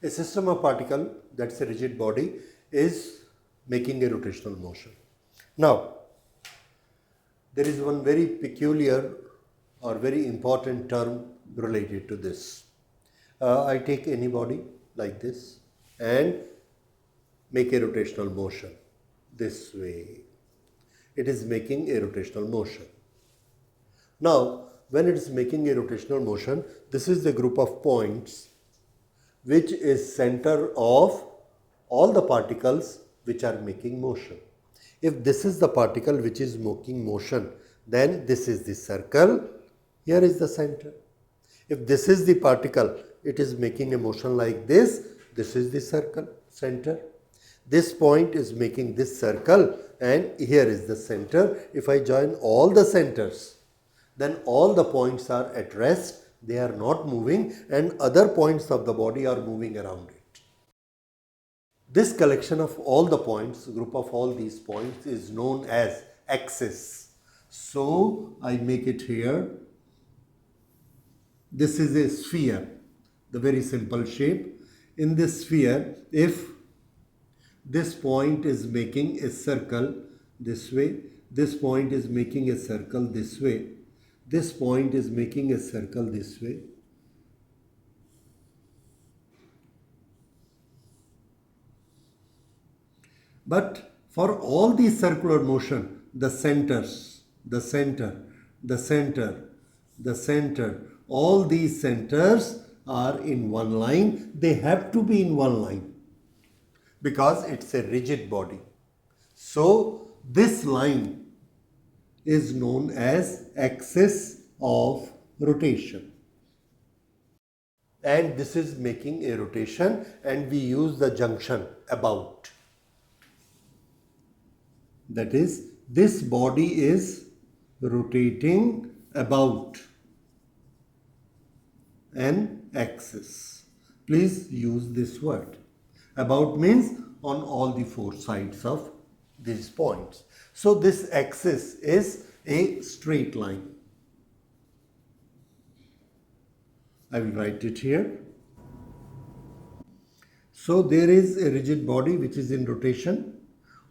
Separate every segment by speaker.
Speaker 1: A system of particle, that's a rigid body, is making a rotational motion. Now, there is one very peculiar or very important term related to this. I take any body like this and make a rotational motion this way. It is making a rotational motion. Now, when it is making a rotational motion, this is the group of points which is center of all the particles which are making motion. If this is the particle which is making motion, then this is the circle, here is the center. If this is the particle, it is making a motion like this is the circle, center. This point is making this circle and here is the center. If I join all the centers, then all the points are at rest, they are not moving and other points of the body are moving around it. This collection of all the points, group of all these points, is known as axis. So I make it here. This is a sphere, the very simple shape. In this sphere, if this point is making a circle this way, this point is making a circle this way, this point is making a circle this way, but for all the circular motion, the centers, the center, the center, the center, all these centers are in one line. They have to be in one line because it's a rigid body. So this line is known as axis of rotation. And this is making a rotation and we use the junction about. That is, this body is rotating about an axis. Please use this word. About means on all the four sides of these points. So this axis is a straight line. I will write it here. So there is a rigid body which is in rotation.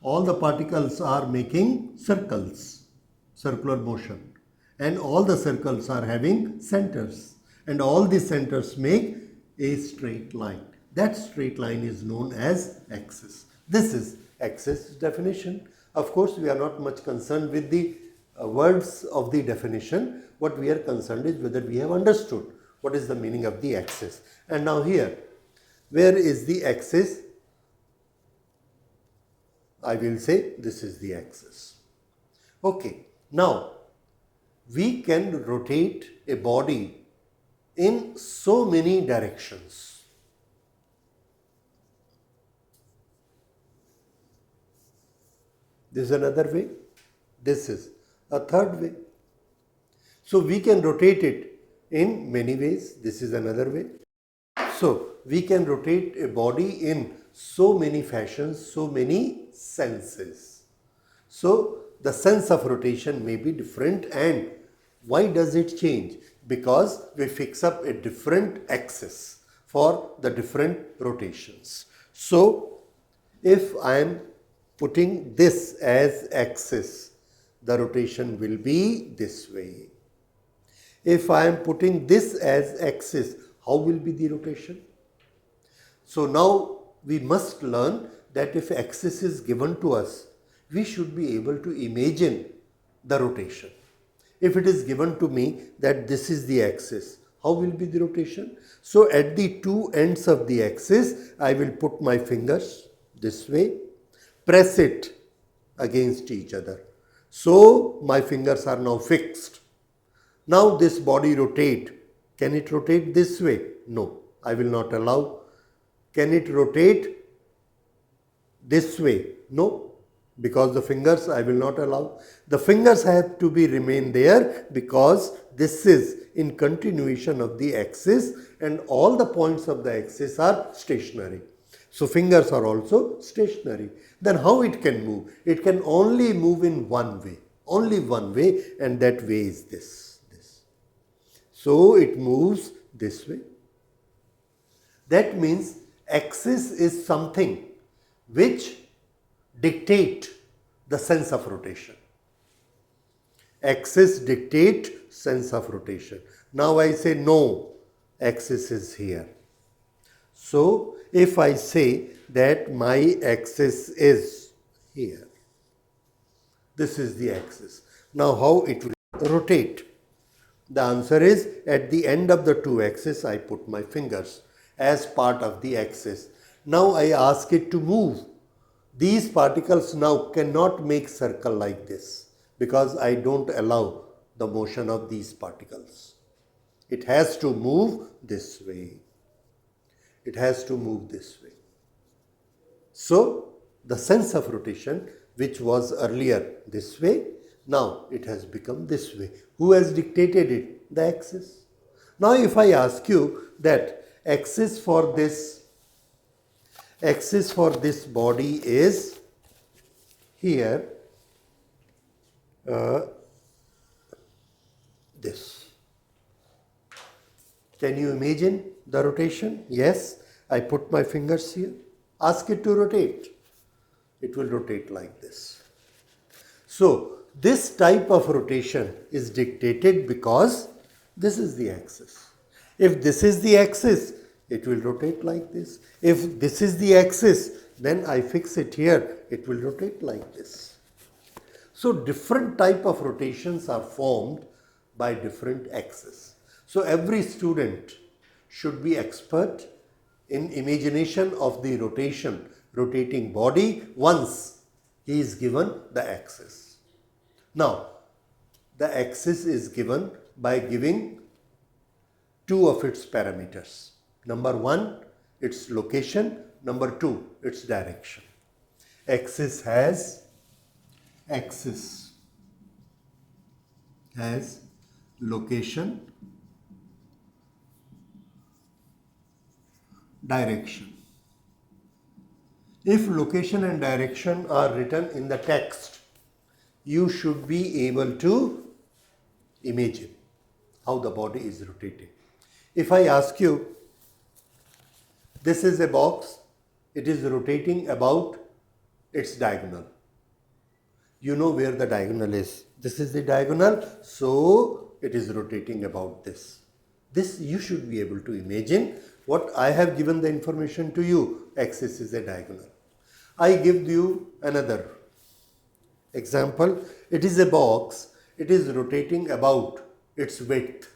Speaker 1: All the particles are making circles, circular motion, and all the circles are having centers, and all the centers make a straight line. That straight line is known as axis. This is axis definition. Of course, we are not much concerned with the words of the definition. What we are concerned is whether we have understood what is the meaning of the axis. And now here, where is the axis? I will say this is the axis. Okay, now we can rotate a body in so many directions. This is another way. This is a third way. So we can rotate it in many ways. This is another way. So we can rotate a body in so many fashions, so many senses. So the sense of rotation may be different. And why does it change? Because we fix up a different axis for the different rotations. So if I am putting this as axis, the rotation will be this way. If I am putting this as axis, how will be the rotation? So now we must learn that if axis is given to us, we should be able to imagine the rotation. If it is given to me that this is the axis, how will be the rotation? So at the two ends of the axis, I will put my fingers this way, press it against each other. So my fingers are now fixed. Now this body rotate. Can it rotate this way? No, I will not allow. Can it rotate this way? No, because the fingers I will not allow. The fingers have to be remain there because this is in continuation of the axis and all the points of the axis are stationary. So fingers are also stationary. Then how it can move? It can only move in one way, only one way, and that way is this. So it moves this way. That means axis is something which dictate the sense of rotation. Axis dictate sense of rotation. Now I say no, axis is here. So if I say that my axis is here, this is the axis. Now how it will rotate? The answer is, at the end of the two axes I put my fingers as part of the axis. Now I ask it to move. These particles now cannot make circle like this because I don't allow the motion of these particles. It has to move this way. It has to move this way. So the sense of rotation, which was earlier this way, now it has become this way. Who has dictated it? The axis. Now if I ask you that axis for this body is here, this. Can you imagine the rotation? Yes, I put my fingers here. Ask it to rotate. It will rotate like this. So this type of rotation is dictated because this is the axis. If this is the axis, it will rotate like this. If this is the axis, then I fix it here, it will rotate like this. So different type of rotations are formed by different axes. So every student should be expert in imagination of the rotating body once he is given the axis. Now, the axis is given by giving two of its parameters. Number one, its location. Number two, its direction. Axis has location, direction. If location and direction are written in the text, you should be able to imagine how the body is rotating. If I ask you, this is a box, it is rotating about its diagonal. You know where the diagonal is. This is the diagonal, so it is rotating about this. This you should be able to imagine. What I have given the information to you, axis is a diagonal. I give you another example. It is a box, it is rotating about its width.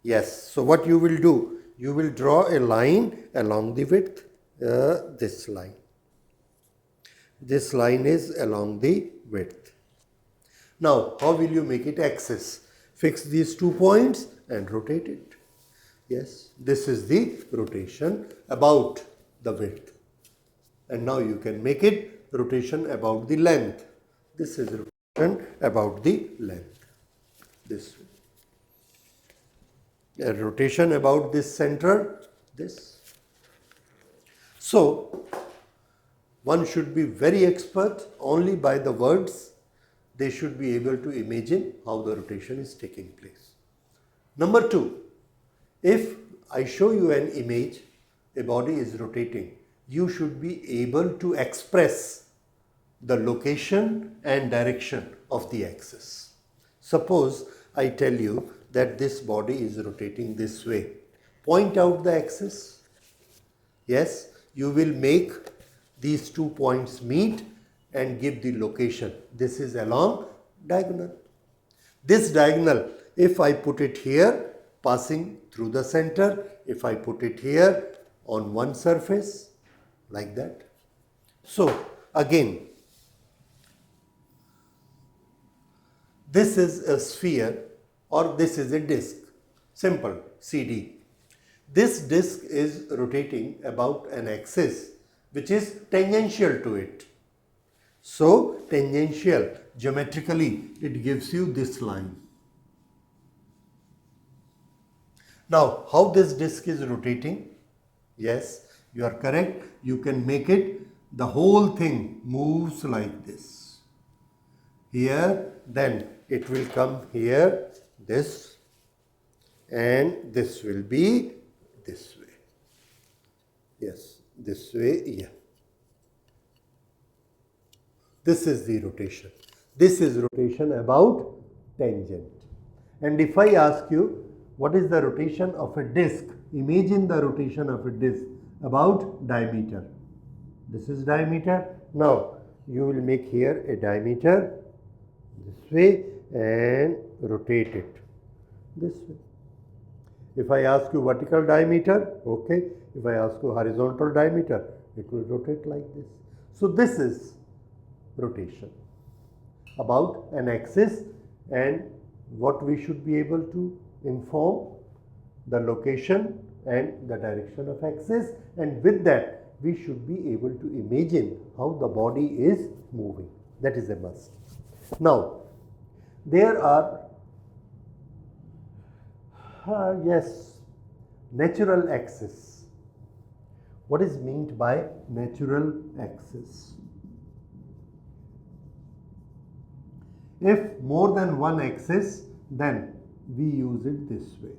Speaker 1: Yes, so what you will do? You will draw a line along the width, this line. This line is along the width. Now, how will you make it axis? Fix these 2 points and rotate it. Yes, this is the rotation about the width. And now you can make it rotation about the length. This is rotation about the length. This way. A rotation about this center, this. So, one should be very expert only by the words. They should be able to imagine how the rotation is taking place. Number two, if I show you an image, a body is rotating, you should be able to express the location and direction of the axis. Suppose I tell you that this body is rotating this way. Point out the axis. Yes, you will make these 2 points meet and give the location. This is along diagonal. This diagonal, if I put it here, passing through the center, if I put it here on one surface, like that. So, again, this is a sphere or this is a disc, simple, CD. This disc is rotating about an axis which is tangential to it. So, tangential, geometrically, it gives you this line. Now, how this disc is rotating? Yes, you are correct. You can make it, the whole thing moves like this. Here, then it will come here, this, and this will be this way. Yes, this way, yeah. This is the rotation. This is rotation about tangent. And if I ask you, what is the rotation of a disc? Imagine the rotation of a disc about diameter. This is diameter. Now, you will make here a diameter this way and rotate it this way. If I ask you vertical diameter, okay. If I ask you horizontal diameter, it will rotate like this. So this is rotation about an axis, and what we should be able to inform the location and the direction of axis, and with that we should be able to imagine how the body is moving. That is a must. Now there are yes, natural axis. What is meant by natural axis? If more than one axis, then we use it this way,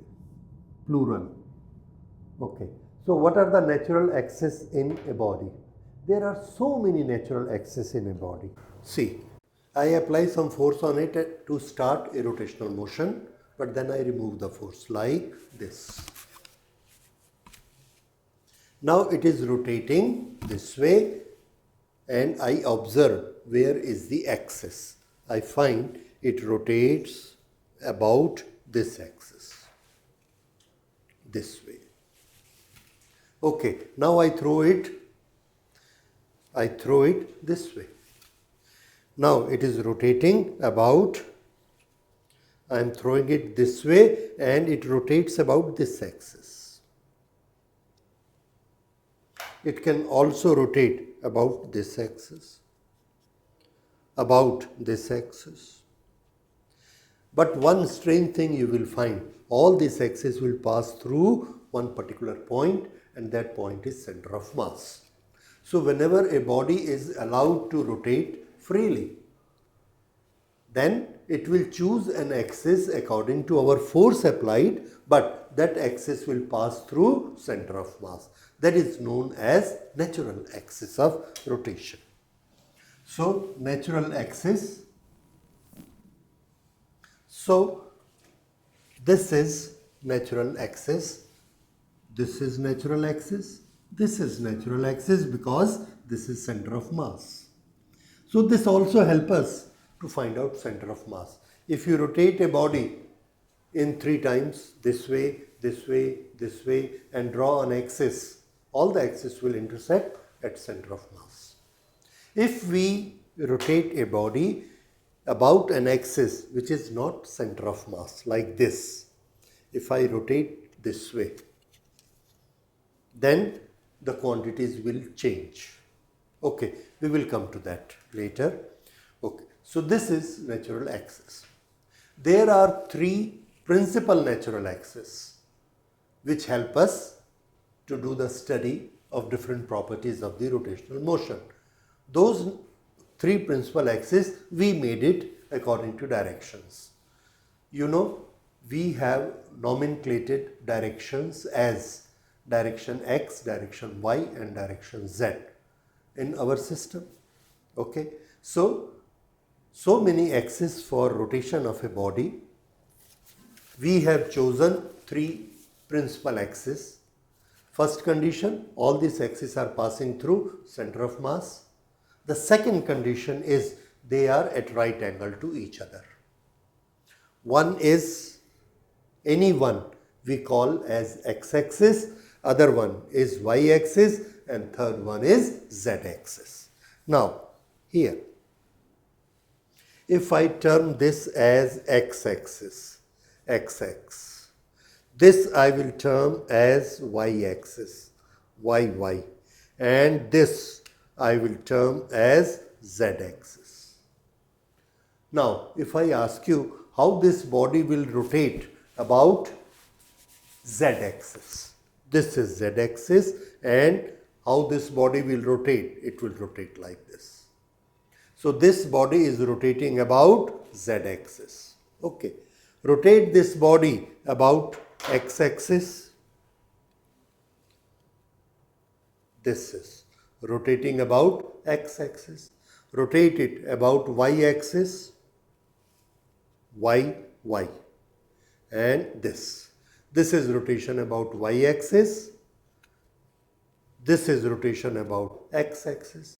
Speaker 1: plural. Okay. So what are the natural axes in a body? There are so many natural axes in a body. See, I apply some force on it to start a rotational motion, but then I remove the force like this. Now it is rotating this way, and I observe where is the axis. I find it rotates about this axis, this way. Okay, now I throw it this way. Now it is rotating about, I am throwing it this way, and it rotates about this axis. It can also rotate about this axis, about this axis. But one strange thing you will find, all these axes will pass through one particular point, and that point is center of mass. So whenever a body is allowed to rotate freely, then it will choose an axis according to our force applied, but that axis will pass through center of mass. That is known as natural axis of rotation. So natural axis. So this is natural axis. This is natural axis. This is natural axis because this is center of mass. So this also helps us to find out center of mass. If you rotate a body in 3 times, this way, this way, this way, and draw an axis, all the axes will intersect at center of mass. If we rotate a body about an axis which is not center of mass, like this, if I rotate this way, then the quantities will change. Okay, we will come to that later. Okay, so this is natural axis. There are 3 principal natural axes which help us to do the study of different properties of the rotational motion. Those 3 principal axes, we made it according to directions. You know, we have nomenclated directions as direction X, direction Y, and direction Z in our system. Okay, so many axes for rotation of a body. We have chosen 3 principal axes. First condition, all these axes are passing through center of mass. The second condition is they are at right angle to each other. One is, any one we call as x-axis, other one is y-axis, and third one is z-axis. Now here, if I term this as x-axis, x-axis, this I will term as y-axis, y-y, and this I will term as z-axis. Now, if I ask you how this body will rotate about z-axis, this is z-axis, and how this body will rotate, it will rotate like this. So this body is rotating about z-axis. Okay, rotate this body about x-axis. this is rotating about x-axis. Rotate it about y-axis, y, y. And this is rotation about y-axis. This is rotation about x-axis.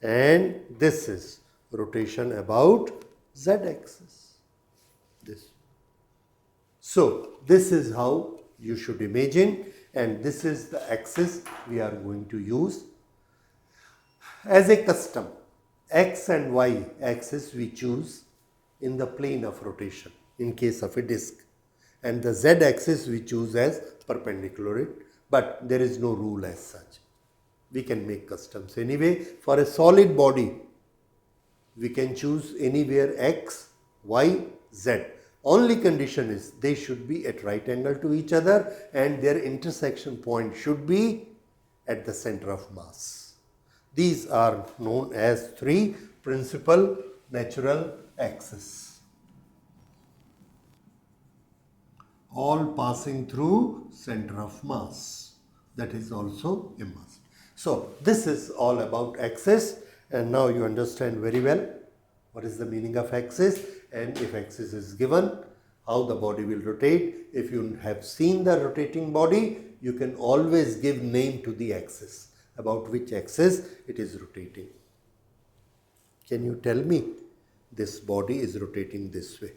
Speaker 1: And this is rotation about z-axis. This. So this is how you should imagine, and this is the axis we are going to use as a custom. X and y axis we choose in the plane of rotation in case of a disk, and the z axis we choose as perpendicular, but there is no rule as such. We can make customs anyway. For a solid body, we can choose anywhere x, y, z. Only condition is they should be at right angle to each other and their intersection point should be at the center of mass. These are known as three principal natural axes, all passing through center of mass. That is also a must. So this is all about axis, and now you understand very well what is the meaning of axis, and if axis is given, how the body will rotate. If you have seen the rotating body, you can always give name to the axis, about which axis it is rotating. Can you tell me this body is rotating this way?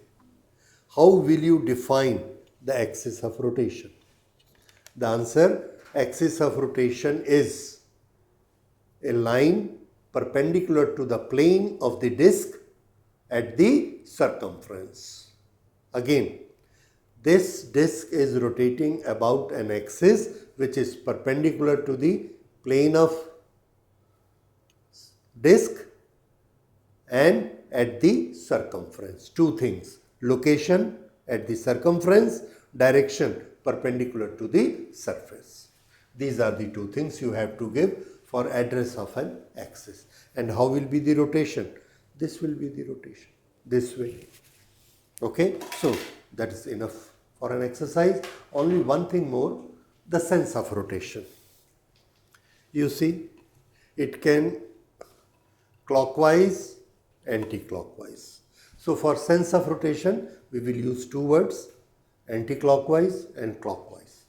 Speaker 1: How will you define the axis of rotation? The answer, axis of rotation is a line perpendicular to the plane of the disk at the circumference. Again, this disk is rotating about an axis which is perpendicular to the plane of disk and at the circumference. Two things: location at the circumference, direction perpendicular to the surface. These are the two things you have to give for address of an axis. And how will be the rotation? This will be the rotation, this way. Okay, so that is enough for an exercise. Only one thing more, the sense of rotation. You see, it can clockwise, anti-clockwise. So for sense of rotation, we will use two words, anti-clockwise and clockwise.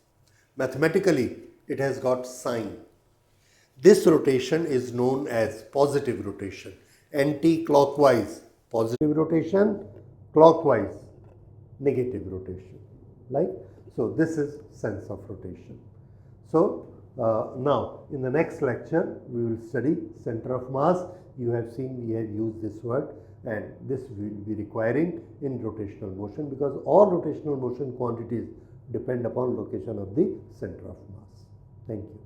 Speaker 1: Mathematically, it has got sign. This rotation is known as positive rotation. Anti-clockwise, positive rotation; clockwise, negative rotation. Like, so this is sense of rotation. So now in the next lecture we will study center of mass. You have seen we have used this word, and this we will be requiring in rotational motion, because all rotational motion quantities depend upon location of the center of mass. Thank you.